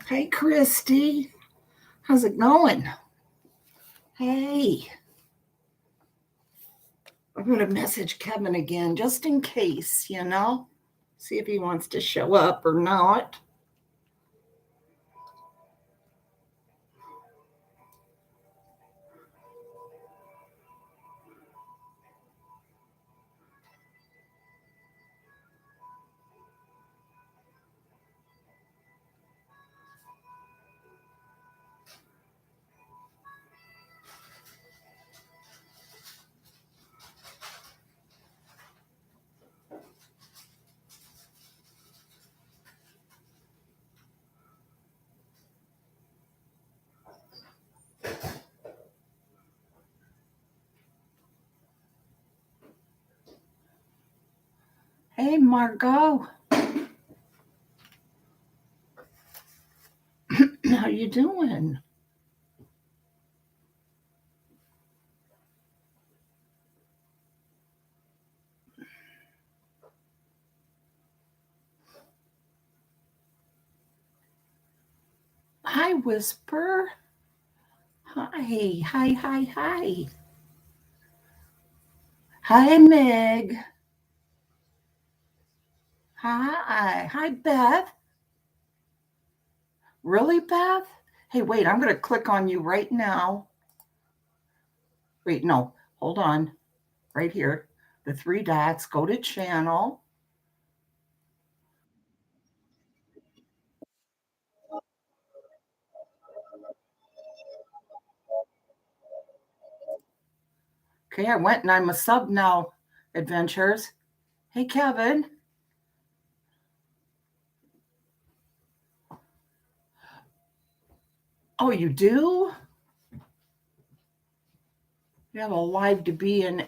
Hey, Christy. How's it going? Hey. I'm going to message Kevin again just in case, see if he wants to show up or not. Hey, Margot. How you doing? Hi, Whisper. Hi. Hi, Meg. Hi, Beth. Really, Beth? Hey, wait, I'm going to click on you right now. Wait, no, hold on. Right here. The three dots, go to channel. Okay, I went and I'm a sub now, Adventures. Hey, Kevin. Oh, you do? You have a live to be in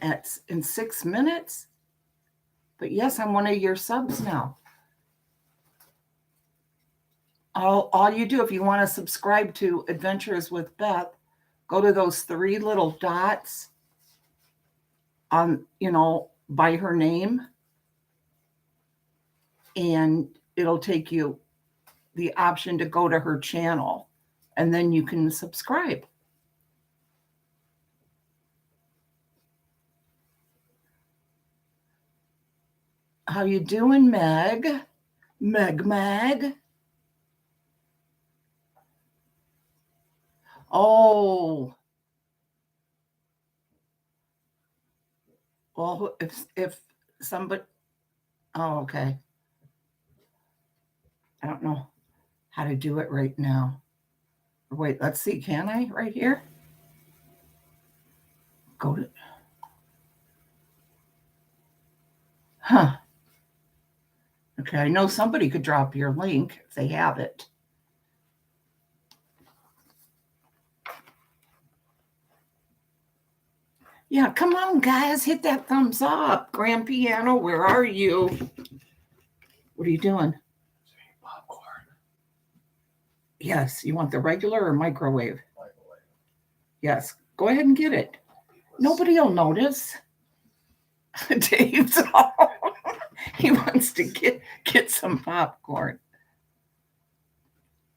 in 6 minutes? But yes, I'm one of your subs now. All you do, if you want to subscribe to Adventures with Beth, go to those three little dots on, by her name, and it'll take you the option to go to her channel, and then you can subscribe. How you doing, Meg? Meg? Oh, well, if somebody, oh, okay. I don't know how to do it right now. Wait, let's see. Can I right here? Go to, huh. Okay, I know somebody could drop your link if they have it. Yeah, come on, guys, hit that thumbs up. Grand Piano, where are you? What are you doing? Popcorn. Yes, you want the regular or microwave? Yes, go ahead and get it. Nobody will notice. Dave's all, he wants to get some popcorn.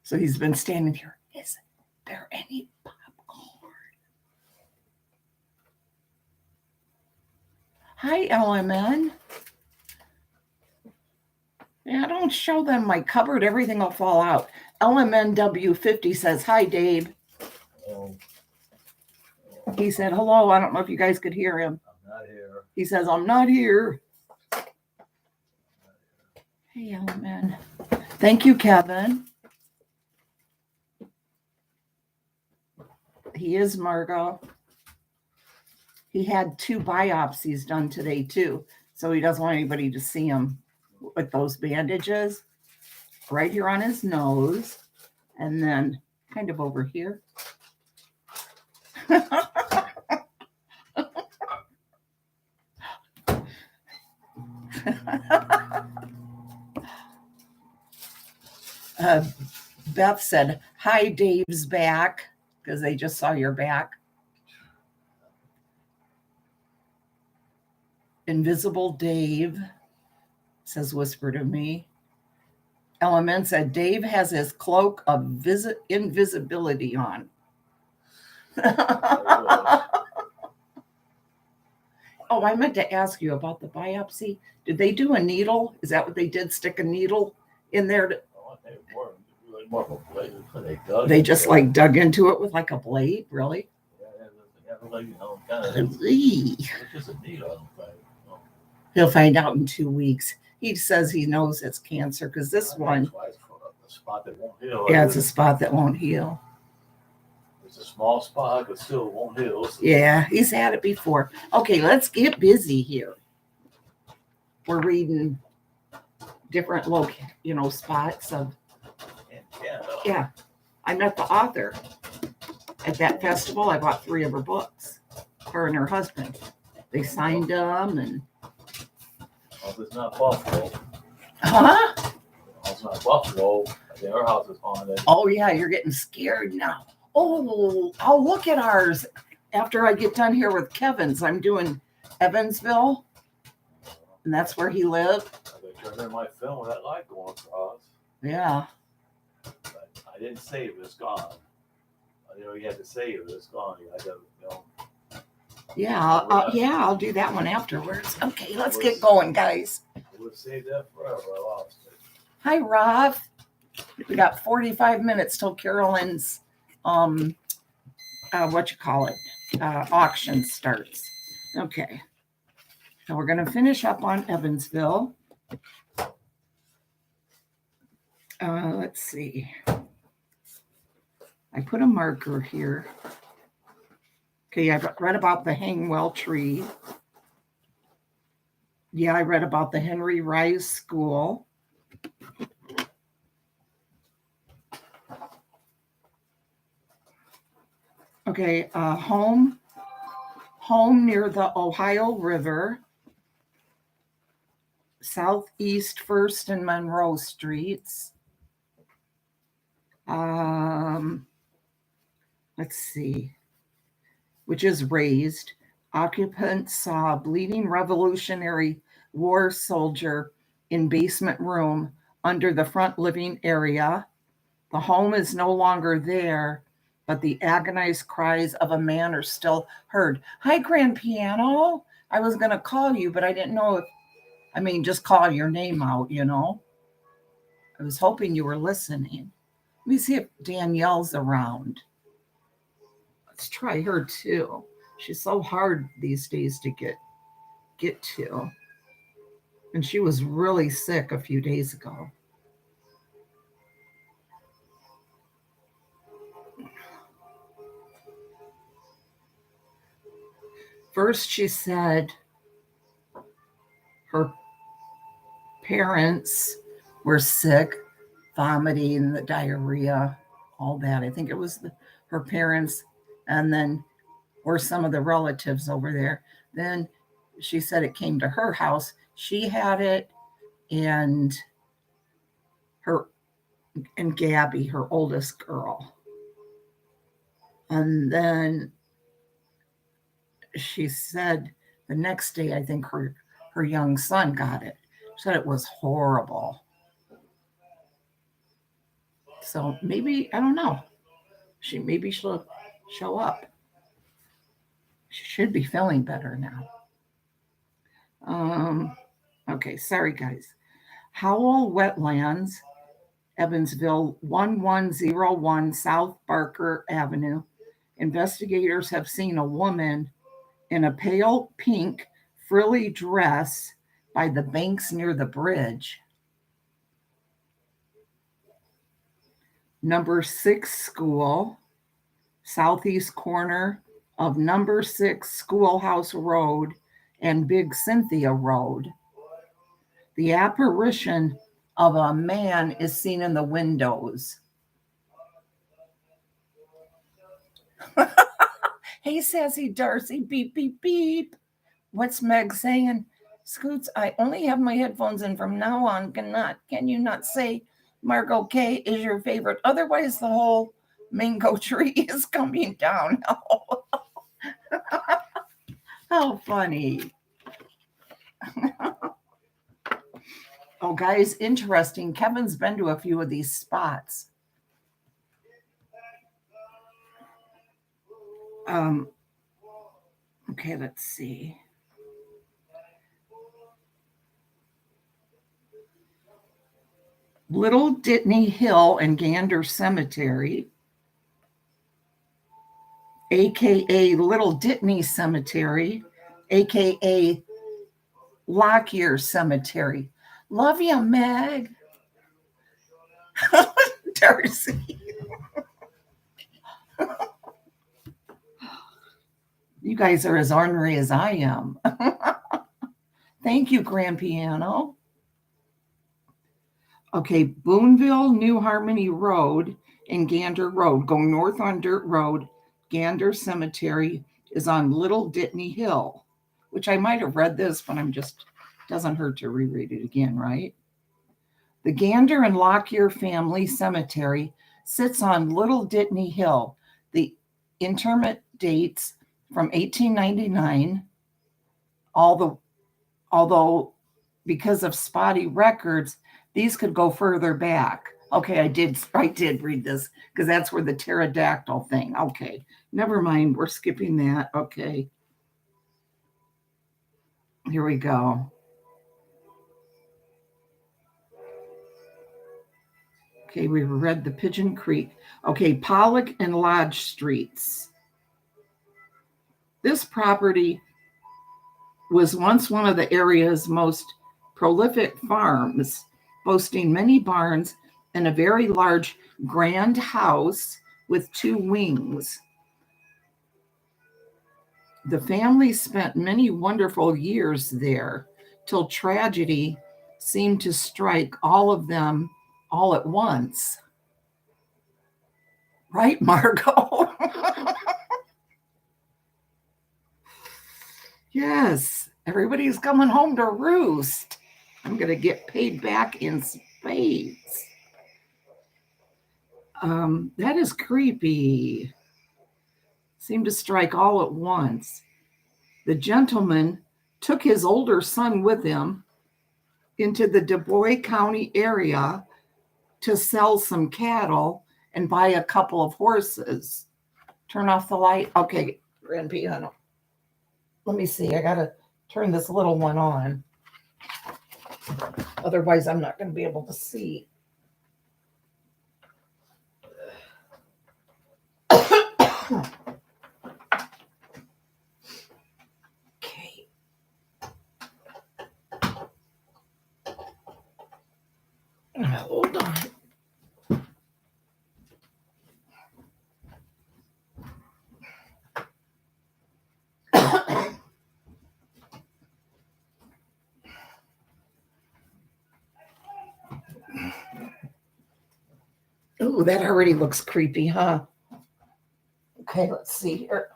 So he's been standing here. Is there any popcorn? Hi, LMN. Yeah, don't show them my cupboard. Everything will fall out. LMNW50 says, hi, Dave. Oh, He said, hello. I don't know if you guys could hear him. I'm not here. He says, I'm not here. Hey, LMN. Thank you, Kevin. He is Margot. He had 2 biopsies done today, too. So he doesn't want anybody to see him with those bandages right here on his nose. And then kind of over here. Beth said, hi, Dave's back, because they just saw your back. Invisible Dave says, whisper to me. LMN said, Dave has his cloak of invisibility on. Oh, I meant to ask you about the biopsy. Did they do a needle? Is that what they did? Stick a needle in there? They just like dug into it with like a blade, really? He'll find out in 2 weeks. He says he knows it's cancer because this one, yeah, it's a spot that won't heal. It's a small spot, but still won't heal. So. Yeah, he's had it before. Okay, let's get busy here. We're reading different spots of. Yeah, I met the author at that festival. I bought 3 of her books. Her and her husband. They signed them and. Well, it's not Buffalo. Huh? It's not Buffalo. Their house is haunted. Oh yeah, you're getting scared now. Oh, I'll look at ours after I get done here with Kevin's. I'm doing Evansville, and that's where he lived. I turned in my film with that light going across. Yeah. But I didn't save it. It's gone. You had to save it. It's gone. I got, Yeah, I'll do that one afterwards. Okay, let's get going, guys. I would have saved that forever. I lost it. Hi, Rob. We got 45 minutes till Carolyn's auction starts. Okay. So we're going to finish up on Evansville. Let's see. I put a marker here. Okay, I've read about the Hangwell tree. Yeah, I read about the Henry Rice School. Okay, home near the Ohio River, Southeast 1st and Monroe Streets. Let's see, which is raised. Occupants saw a bleeding Revolutionary War soldier in basement room under the front living area. The home is no longer there, but the agonized cries of a man are still heard. Hi, Grand Piano. I was going to call you, but I didn't know just call your name out, I was hoping you were listening. Let me see if Danielle's around. Let's try her too. She's so hard these days to get to. And she was really sick a few days ago. First, she said her parents were sick, vomiting, the diarrhea, all that. I think it was her parents, and then were some of the relatives over there. Then she said it came to her house. She had it, and Gabby, her oldest girl. And then she said the next day, I think her young son got it. She said it was horrible. So maybe, I don't know. Maybe she'll show up. She should be feeling better now. Okay, sorry guys. Howell Wetlands, Evansville, 1101 South Barker Avenue. Investigators have seen a woman in a pale pink frilly dress by the banks near the bridge. Number 6 School, southeast corner of Number 6 Schoolhouse Road and Big Cynthia Road. The apparition of a man is seen in the windows. Hey, Sassy Darcy, beep, beep, beep. What's Meg saying? Scoots, I only have my headphones in from now on. Can you not say Margot K is your favorite? Otherwise, the whole mango tree is coming down. How funny. Oh, guys, interesting. Kevin's been to a few of these spots. Okay, let's see. Little Ditney Hill and Gander Cemetery, aka Little Ditney Cemetery, aka Lockyer Cemetery. Love you, Meg. Darcy. You guys are as ornery as I am. Thank you, Grand Piano. Okay, Boonville, New Harmony Road and Gander Road. Going north on Dirt Road, Gander Cemetery is on Little Ditney Hill, which I might have read this, but doesn't hurt to reread it again, right? The Gander and Lockyer family cemetery sits on Little Ditney Hill. The interment dates from 1899, although because of spotty records, these could go further back. Okay, I did read this because that's where the pterodactyl thing. Okay, never mind. We're skipping that. Okay. Here we go. Okay, we read the Pigeon Creek. Okay, Pollock and Lodge Streets. This property was once one of the area's most prolific farms, boasting many barns and a very large grand house with 2 wings. The family spent many wonderful years there till tragedy seemed to strike all of them all at once. Right, Margot? Yes, everybody's coming home to roost. I'm going to get paid back in spades. That is creepy. Seemed to strike all at once. The gentleman took his older son with him into the Du Bois County area to sell some cattle and buy a couple of horses. Turn off the light. Okay, Grand Piano. Let me see. I got to turn this little one on. Otherwise, I'm not going to be able to see. Okay. Hold on. Ooh, that already looks creepy, huh? Okay, let's see here.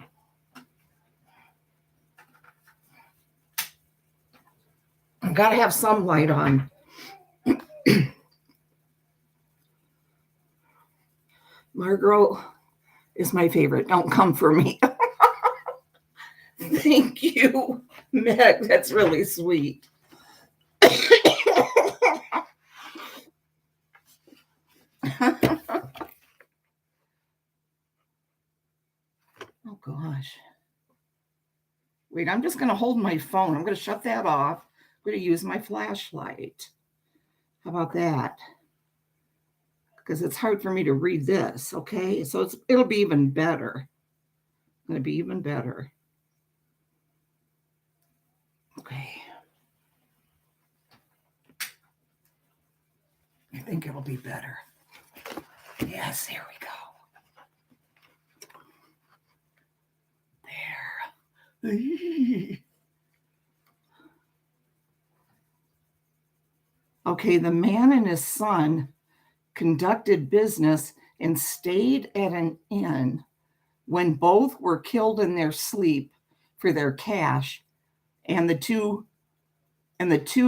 I've got to have some light on. Margot is my favorite. Don't come for me. Thank you, Meg. That's really sweet. Oh, gosh. Wait, I'm just going to hold my phone. I'm going to shut that off. I'm going to use my flashlight. How about that? Because it's hard for me to read this, okay? So it'll be even better. It's going to be even better. Okay. I think it'll be better. Yes, here we go. There. Okay, the man and his son conducted business and stayed at an inn when both were killed in their sleep for their cash and the two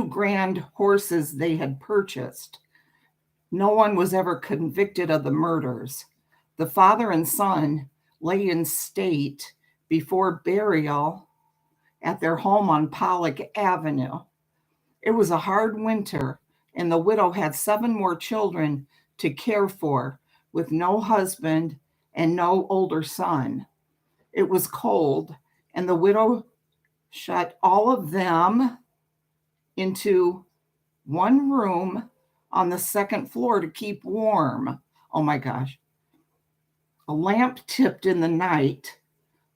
grand horses they had purchased. No one was ever convicted of the murders. The father and son lay in state before burial at their home on Pollock Avenue. It was a hard winter, and the widow had 7 more children to care for, with no husband and no older son. It was cold, and the widow shut all of them into one room on the second floor to keep warm. Oh my gosh. A lamp tipped in the night,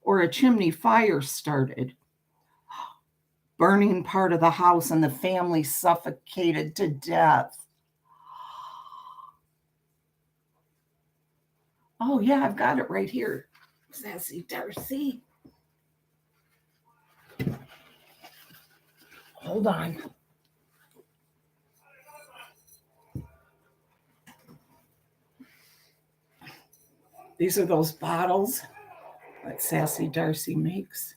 or a chimney fire started. Burning part of the house, and the family suffocated to death. Oh, yeah, I've got it right here. Sassy Darcy. Hold on. These are those bottles that Sassy Darcy makes.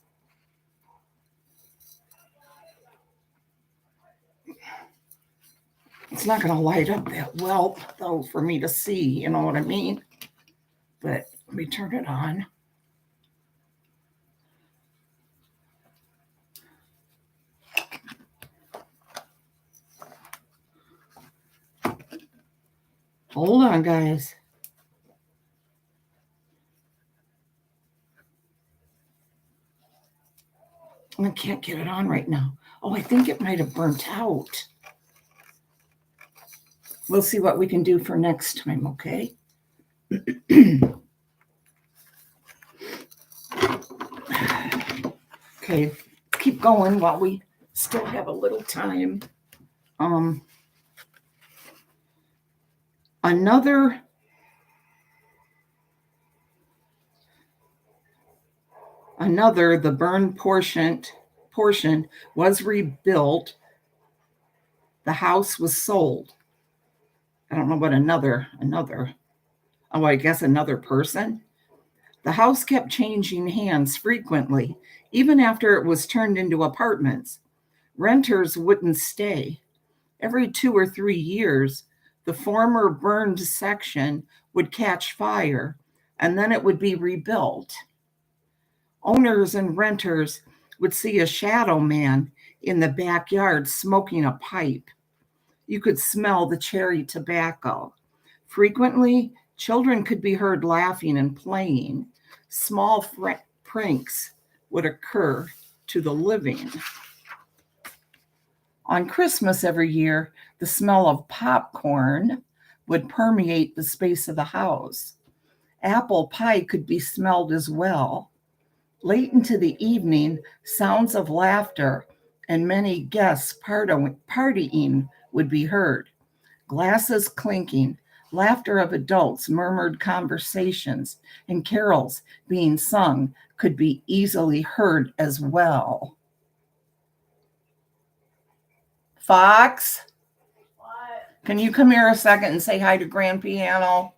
It's not going to light up that well, though, for me to see, you know what I mean? But let me turn it on. Hold on, guys. I can't get it on right now. Oh, I think it might have burnt out. We'll see what we can do for next time, okay? Okay, keep going while we still have a little time. The burned portion was rebuilt. The house was sold. I don't know what another. Oh, I guess another person. The house kept changing hands frequently, even after it was turned into apartments. Renters wouldn't stay. Every 2 or 3 years, the former burned section would catch fire, and then it would be rebuilt. Owners and renters would see a shadow man in the backyard smoking a pipe. You could smell the cherry tobacco. Frequently, children could be heard laughing and playing. Small pranks would occur to the living. On Christmas every year, the smell of popcorn would permeate the space of the house. Apple pie could be smelled as well. Late into the evening, sounds of laughter and many guests partying would be heard. Glasses clinking, laughter of adults, murmured conversations, and carols being sung could be easily heard as well. Fox? What? Can you come here a second and say hi to Grand Piano?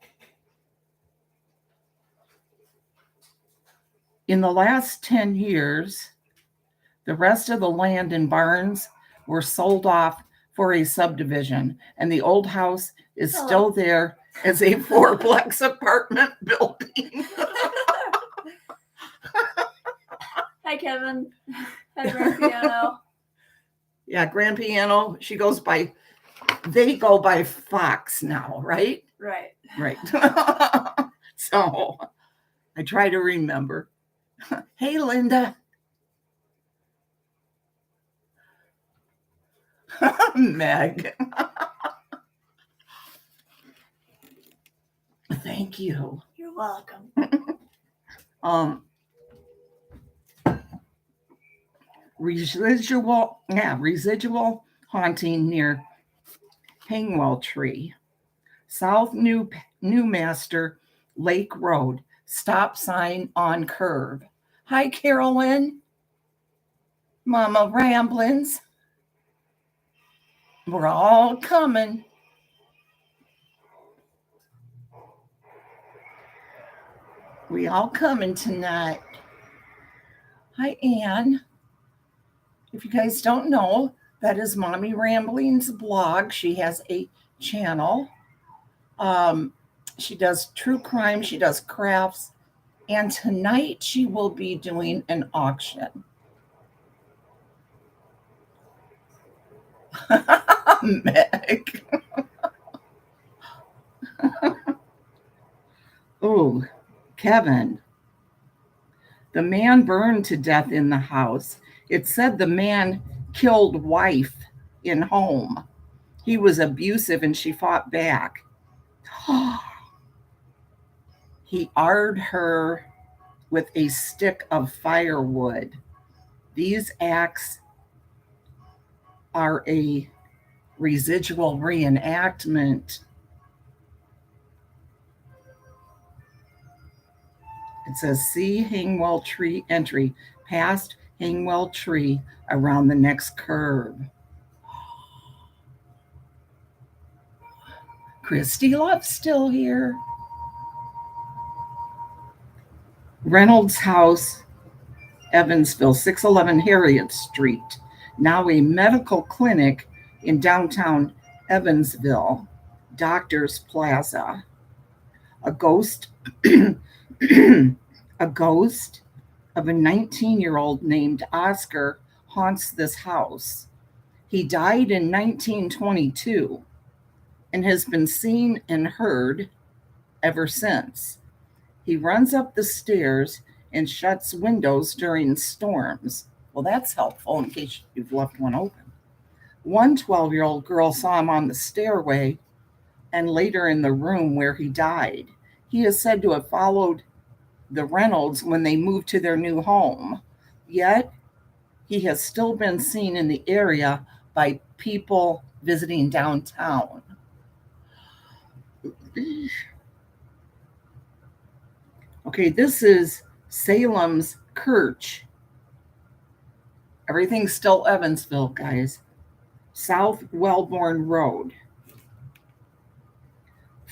In the last 10 years, the rest of the land and barns were sold off for a subdivision, and the old house is still there as a 4-plex apartment building. Hi, Kevin. Hi, Grand Piano. Yeah, Grand Piano. They go by Fox now, right? Right. Right. So I try to remember. Hey, Linda. Meg. Thank you. You're welcome. Residual haunting near Hangwell Tree, South Newmaster Lake Road, stop sign on curve. Hi, Carolyn. Mama Ramblins. We're all coming. We all coming tonight. Hi, Ann. If you guys don't know, that is Mommy Ramblings blog. She has a channel. She does true crime. She does crafts. And tonight she will be doing an auction. Meg. Oh, Kevin. The man burned to death in the house. It said the man killed wife in home. He was abusive and she fought back. He arred her with a stick of firewood. These acts are a residual reenactment. It says, see Hangwell Tree entry, past Hangwell Tree around the next curve. Christy Love's still here. Reynolds House, Evansville, 611 Harriet Street, now a medical clinic in downtown Evansville, Doctors Plaza. A ghost of a 19-year-old named Oscar haunts this house. He died in 1922 and has been seen and heard ever since. He runs up the stairs and shuts windows during storms. Well, that's helpful in case you've left one open. One 12-year-old girl saw him on the stairway and later in the room where he died. He is said to have followed the Reynolds when they moved to their new home. Yet, he has still been seen in the area by people visiting downtown. Okay, this is Salem's Kirch. Everything's still Evansville, guys. South Wellborn Road.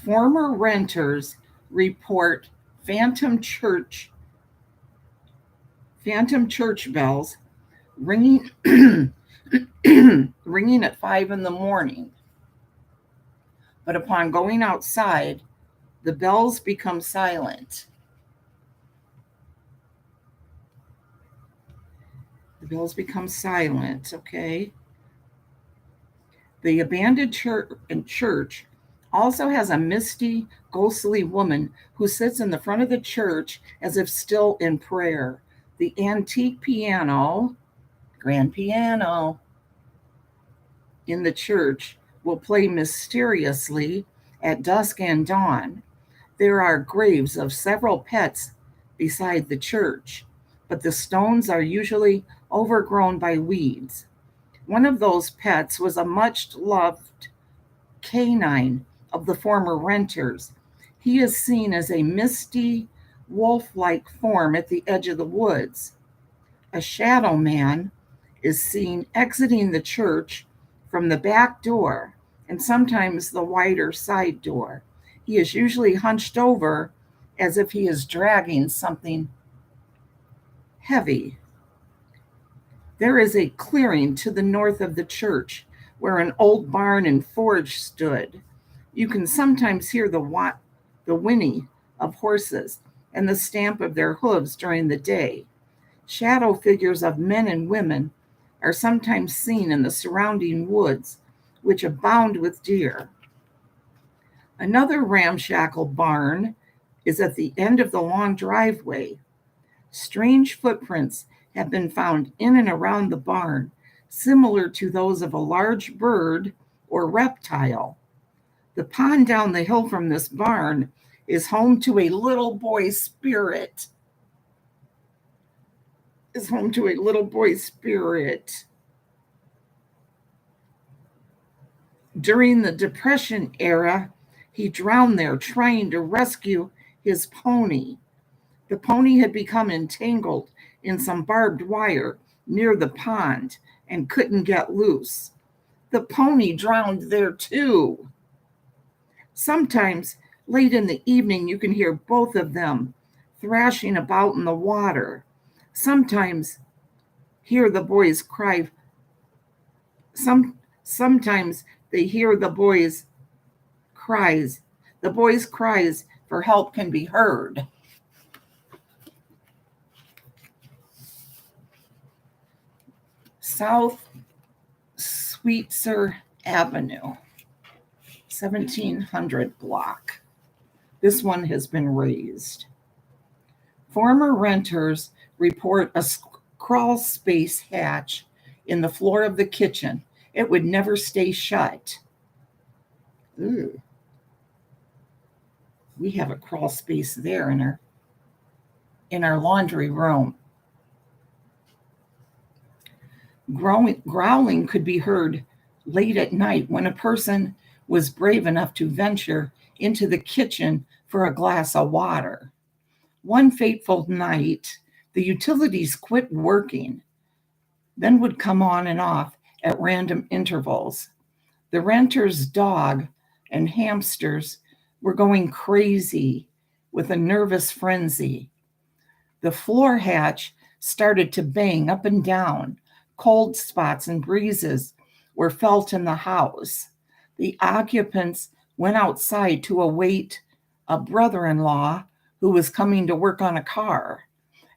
Former renters report phantom church bells ringing ringing at 5 a.m. But upon going outside, the bells become silent. The bells become silent, okay? The abandoned church also has a misty, ghostly woman who sits in the front of the church as if still in prayer. The antique piano, grand piano, in the church will play mysteriously at dusk and dawn. There are graves of several pets beside the church, but the stones are usually overgrown by weeds. One of those pets was a much-loved canine of the former renters. He is seen as a misty, wolf-like form at the edge of the woods. A shadow man is seen exiting the church from the back door and sometimes the wider side door. He is usually hunched over as if he is dragging something heavy. There is a clearing to the north of the church where an old barn and forge stood. You can sometimes hear the whinny of horses and the stamp of their hooves during the day. Shadow figures of men and women are sometimes seen in the surrounding woods, which abound with deer. Another ramshackle barn is at the end of the long driveway. Strange footprints have been found in and around the barn, similar to those of a large bird or reptile. The pond down the hill from this barn is home to a little boy spirit. Is home to a little boy spirit. During the Depression era, he drowned there trying to rescue his pony. The pony had become entangled in some barbed wire near the pond and couldn't get loose. The pony drowned there too. Sometimes, late in the evening, you can hear both of them thrashing about in the water. Sometimes, hear the boys cry. Sometimes they hear the boys' cries. The boys' cries for help can be heard. South Sweetser Avenue, 1700 block. This one has been raised. Former renters report a crawl space hatch in the floor of the kitchen. It would never stay shut. Ooh. We have a crawl space there in our laundry room. Growling could be heard late at night when a person was brave enough to venture into the kitchen for a glass of water. One fateful night, the utilities quit working, then would come on and off at random intervals. The renter's dog and hamsters were going crazy with a nervous frenzy. The floor hatch started to bang up and down. Cold spots and breezes were felt in the house. The occupants went outside to await a brother-in-law who was coming to work on a car.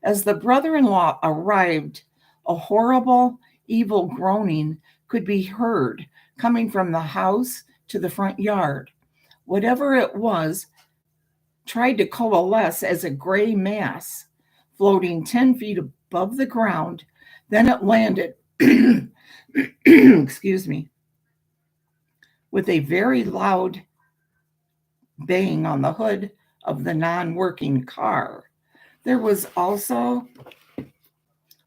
As the brother-in-law arrived, a horrible, evil groaning could be heard coming from the house to the front yard. Whatever it was tried to coalesce as a gray mass floating 10 feet above the ground. Then it landed, excuse me, with a very loud bang on the hood of the non-working car. There was also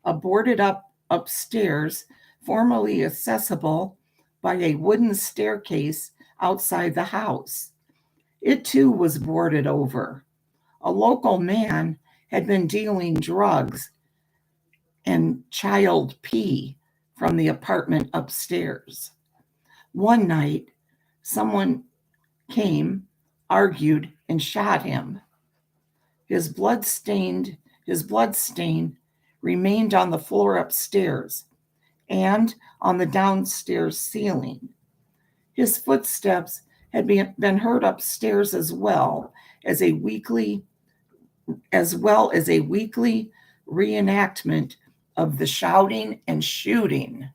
a boarded up upstairs, formerly accessible by a wooden staircase outside the house. It too was boarded over. A local man had been dealing drugs and child pee from the apartment upstairs. One night, someone came, argued, and shot him. His blood stain remained on the floor upstairs and on the downstairs ceiling. His footsteps had been heard upstairs as well as a weekly reenactment of the shouting and shooting.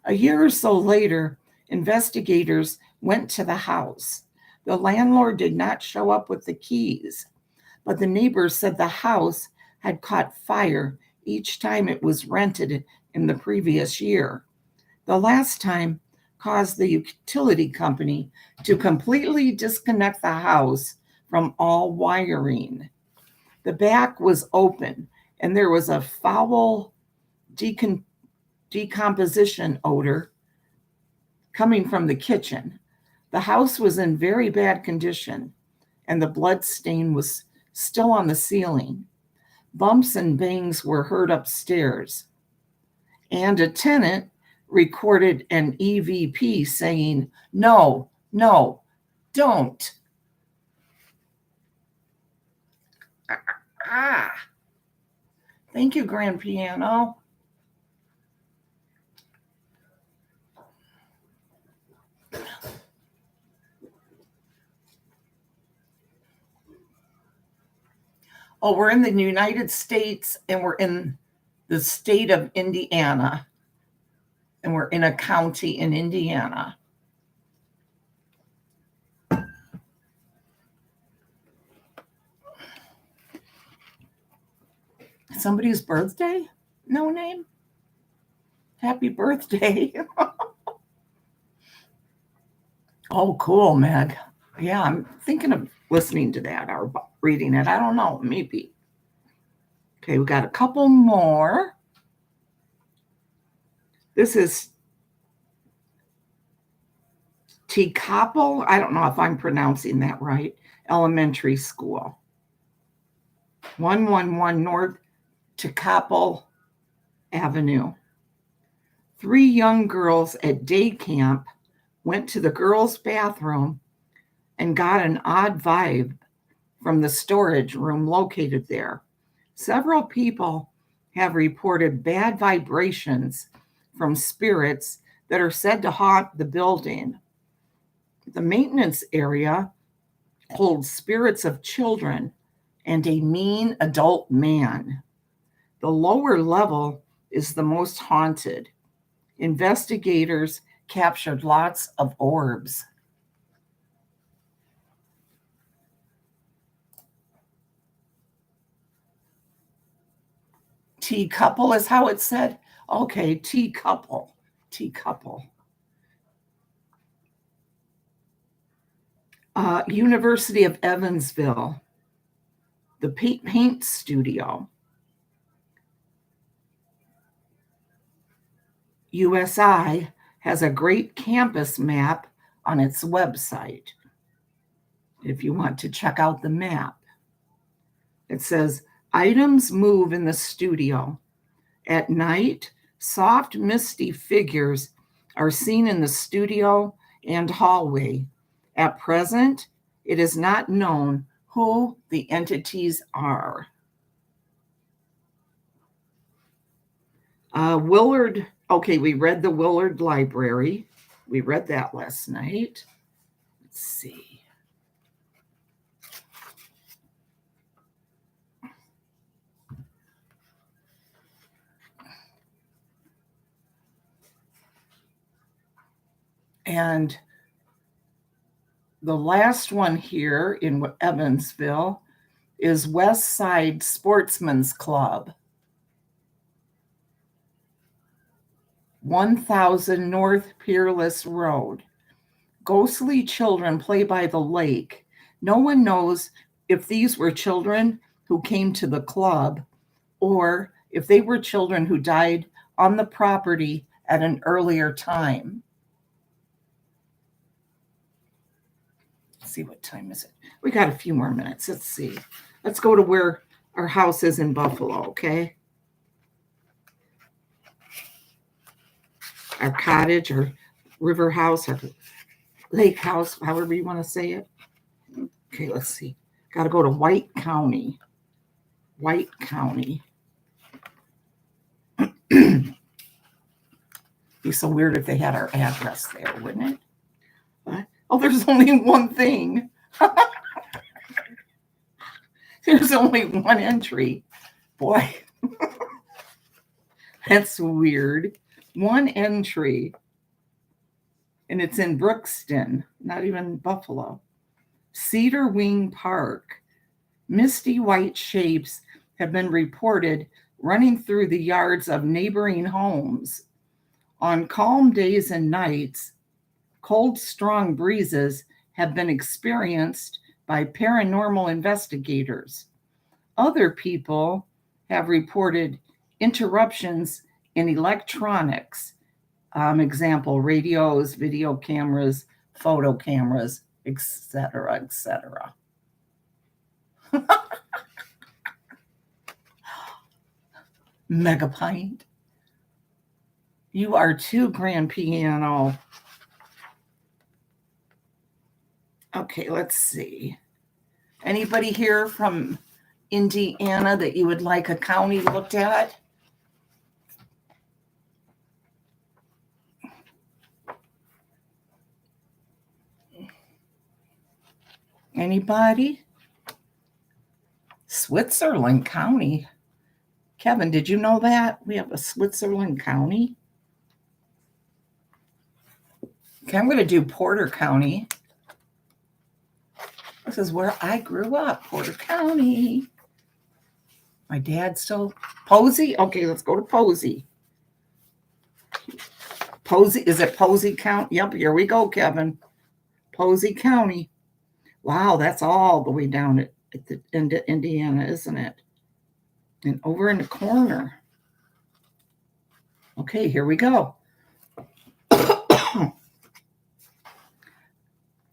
A year or so later, investigators went to the house. The landlord did not show up with the keys, but the neighbors said the house had caught fire each time it was rented in the previous year. The last time caused the utility company to completely disconnect the house from all wiring. The back was open, and there was a foul decomposition odor coming from the kitchen. The house was in very bad condition, and the blood stain was still on the ceiling. Bumps and bangs were heard upstairs, and a tenant recorded an EVP saying, "No, no, don't." Thank you, grand piano. Oh, we're in the United States, and we're in the state of Indiana, and we're in a county in Indiana. Somebody's birthday? No name? Happy birthday. Oh, cool, Meg. Yeah, I'm thinking of listening to that or reading it. I don't know, maybe. Okay, we got a couple more. This is Tekapo. I don't know if I'm pronouncing that right. Elementary School. 111 North Tekapo Avenue. 3 young girls at day camp went to the girls' bathroom and got an odd vibe from the storage room located there. Several people have reported bad vibrations from spirits that are said to haunt the building. The maintenance area holds spirits of children and a mean adult man. The lower level is the most haunted. Investigators captured lots of orbs. Tea couple is how it said. Okay, tea couple. Tea couple. University of Evansville, the paint studio. USI has a great campus map on its website. If you want to check out the map, it says items move in the studio. At night, soft, misty figures are seen in the studio and hallway. At present, it is not known who the entities are. Willard, okay, we read the Willard Library. We read that last night. Let's see. And the last one here in Evansville is West Side Sportsman's Club. 1000 North Peerless Road. Ghostly children play by the lake. No one knows if these were children who came to the club or if they were children who died on the property at an earlier time. Let's see, what time is it? We got a few more minutes. Let's see. Let's go to where our house is in Buffalo, okay? Our cottage or river house or lake house, however you want to say it. Okay, let's see. Got to go to White County. White County. Be so weird if they had our address there, wouldn't it? What? Oh, there's only one thing. There's only one entry. Boy, that's weird. One entry. And it's in Brookston, not even Buffalo. Cedar Wing Park. Misty white shapes have been reported running through the yards of neighboring homes. On calm days and nights, cold, strong breezes have been experienced by paranormal investigators. Other people have reported interruptions in electronics. Example, radios, video cameras, photo cameras, etc., etc. Megapint. You are too, grand piano. Okay, let's see. Anybody here from Indiana that you would like a county looked at? Anybody? Switzerland County. Kevin, did you know that? We have a Switzerland County. Okay, I'm going to do Porter County. This is where I grew up, Porter County. My dad still... Posey? Okay, let's go to Posey. Posey, is it Posey County? Yep, here we go, Kevin. Posey County. Wow, that's all the way down at the end of Indiana, isn't it? And over in the corner. Okay, here we go.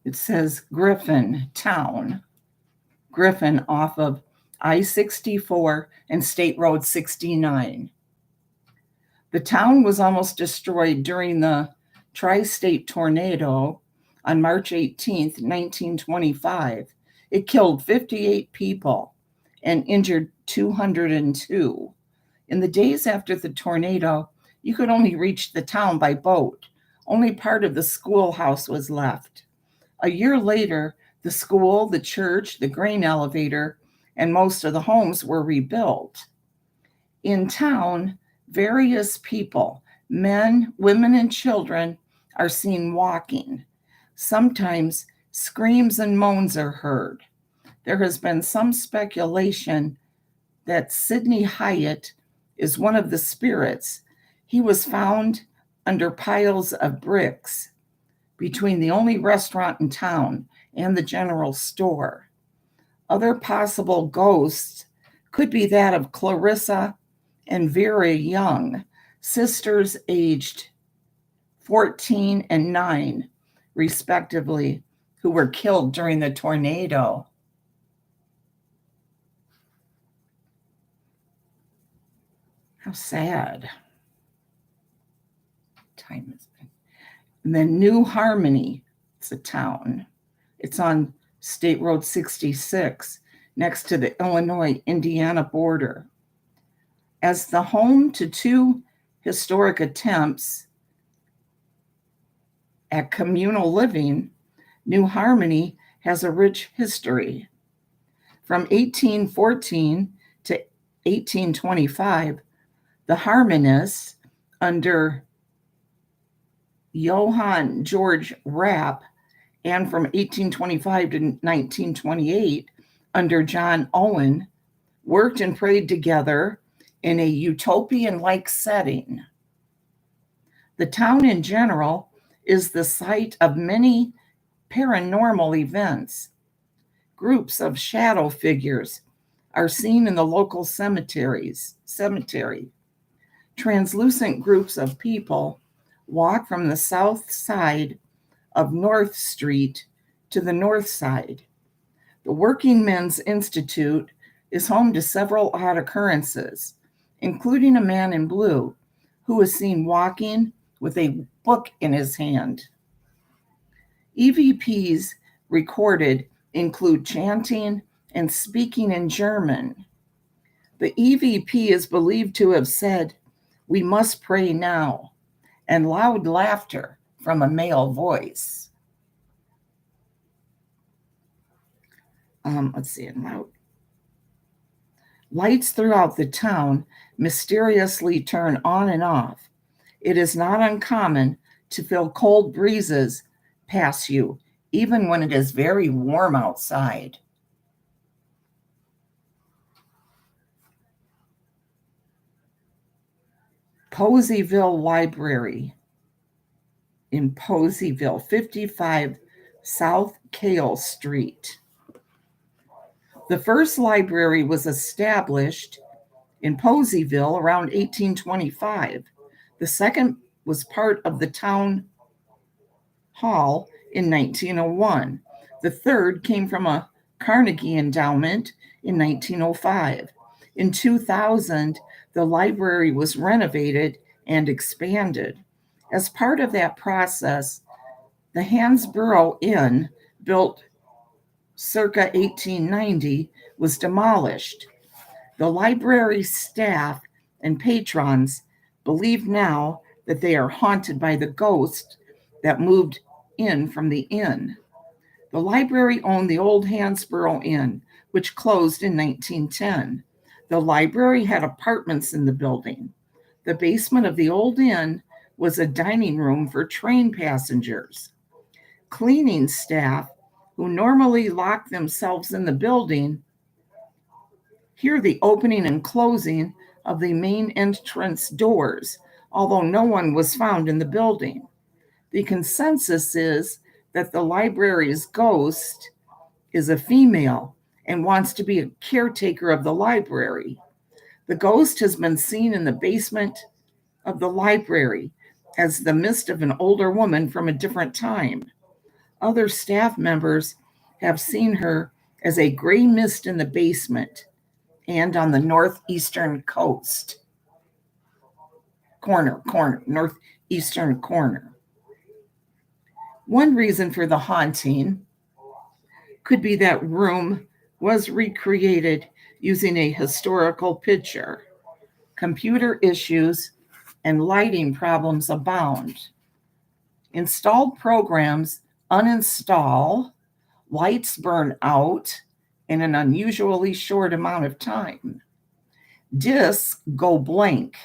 It says Griffin Town. Griffin off of I-64 and State Road 69. The town was almost destroyed during the tri-state tornado on March 18th, 1925. It killed 58 people and injured 202. In the days after the tornado, you could only reach the town by boat. Only part of the schoolhouse was left. A year later, the school, the church, the grain elevator, and most of the homes were rebuilt. In town, various people, men, women, and children, are seen walking. Sometimes screams and moans are heard. There has been some speculation that Sidney Hyatt is one of the spirits. He was found under piles of bricks between the only restaurant in town and the general store. Other possible ghosts could be that of Clarissa and Vera Young, sisters aged 14 and 9, respectively, who were killed during the tornado. How sad. Time has been. And then New Harmony, it's a town. It's on State Road 66, next to the Illinois-Indiana border. As the home to two historic attempts at communal living, New Harmony has a rich history. From 1814 to 1825, the Harmonists, under Johann George Rapp, and from 1825 to 1928, under John Owen, worked and prayed together in a utopian-like setting. The town in general is the site of many paranormal events. Groups of shadow figures are seen in the local cemetery. Translucent groups of people walk from the south side of North Street to the north side. The Working Men's Institute is home to several odd occurrences, including a man in blue who is seen walking with a book in his hand. EVPs recorded include chanting and speaking in German. The EVP is believed to have said, "We must pray now," and loud laughter from a male voice. Let's see, loud. Lights throughout the town mysteriously turn on and off. It is not uncommon to feel cold breezes pass you, even when it is very warm outside. Poseyville Library in Poseyville, 55 South Cale Street. The first library was established in Poseyville around 1825. The second was part of the town hall in 1901. The third came from a Carnegie endowment in 1905. In 2000, the library was renovated and expanded. As part of that process, the Hansborough Inn, built circa 1890, was demolished. The library staff and patrons believe now that they are haunted by the ghost that moved in from the inn. The library owned the old Hansborough Inn, which closed in 1910. The library had apartments in the building. The basement of the old inn was a dining room for train passengers. Cleaning staff, who normally lock themselves in the building, hear the opening and closing of the main entrance doors, although no one was found in the building. The consensus is that the library's ghost is a female and wants to be a caretaker of the library. The ghost has been seen in the basement of the library as the mist of an older woman from a different time. Other staff members have seen her as a gray mist in the basement and on the northeastern coast. Northeastern corner. One reason for the haunting could be that room was recreated using a historical picture. Computer issues and lighting problems abound. Installed programs uninstall, lights burn out in an unusually short amount of time. Discs go blank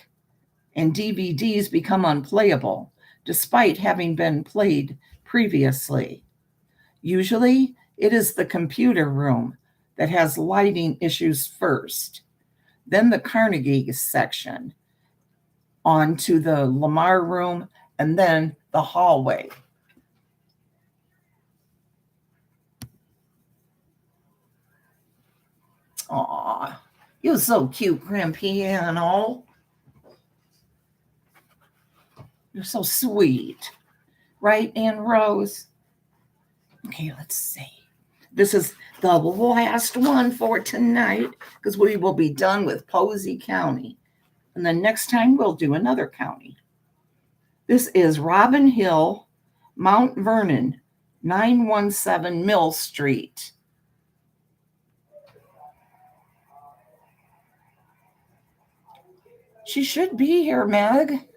and DVDs become unplayable despite having been played previously. Usually, it is the computer room that has lighting issues first, then the Carnegie section, on to the Lamar room, and then the hallway. Aw, you're so cute, Grand Piano. You're so sweet. Right, Ann Rose? Okay, let's see. This is the last one for tonight because we will be done with Posey County. And then next time we'll do another county. This is Robin Hill, Mount Vernon, 917 Mill Street. She should be here, Meg.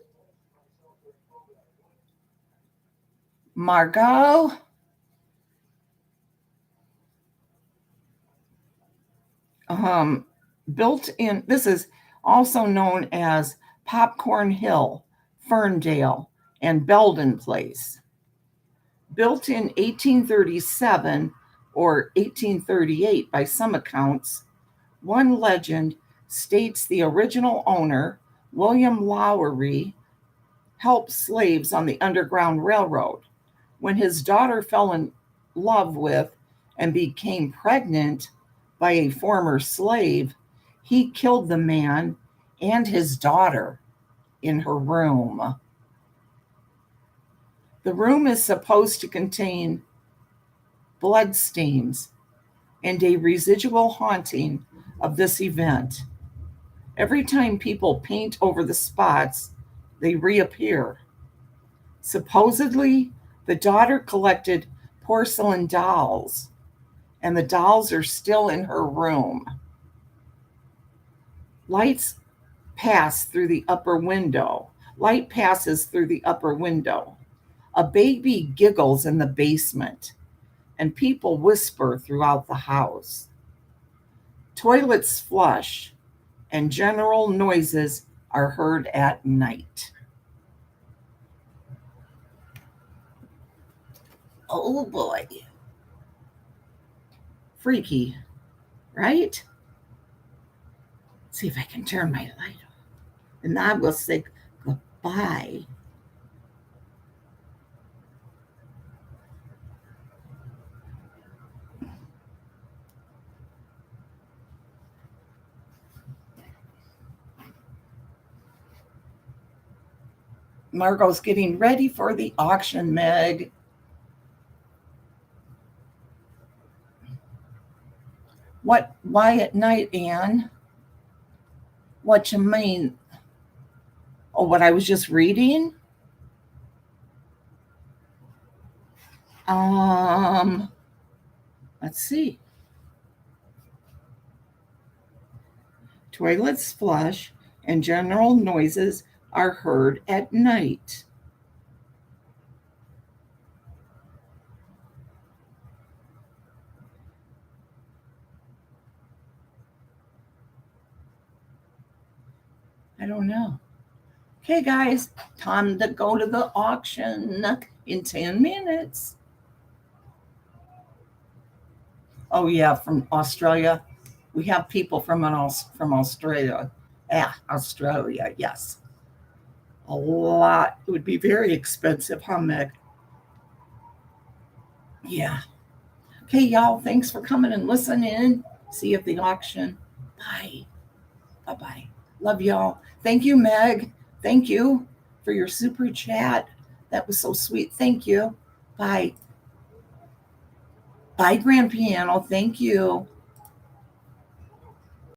Margot. Built in, this is also known as Popcorn Hill, Ferndale, and Belden Place. Built in 1837 or 1838 by some accounts, one legend states the original owner, William Lowry, helped slaves on the Underground Railroad. When his daughter fell in love with and became pregnant by a former slave, he killed the man and his daughter in her room. The room is supposed to contain bloodstains and a residual haunting of this event. Every time people paint over the spots, they reappear. Supposedly, the daughter collected porcelain dolls, and the dolls are still in her room. Light passes through the upper window. A baby giggles in the basement, and people whisper throughout the house. Toilets flush, and general noises are heard at night. Oh boy. Freaky, right? Let's see if I can turn my light on. And I will say goodbye. Margot's getting ready for the auction, Meg. Why at night, Anne? What you mean? Oh, what I was just reading? Let's see. Toilets flush and general noises are heard at night. I don't know. Okay, guys, time to go to the auction in 10 minutes. Oh, yeah, from Australia. We have people from Australia. Australia, yes. A lot. It would be very expensive, huh, Meg? Yeah. Okay, y'all, thanks for coming and listening. See you at the auction. Bye. Bye-bye. Love y'all. Thank you, Meg. Thank you for your super chat. That was so sweet. Thank you. Bye. Bye, Grand Piano. Thank you.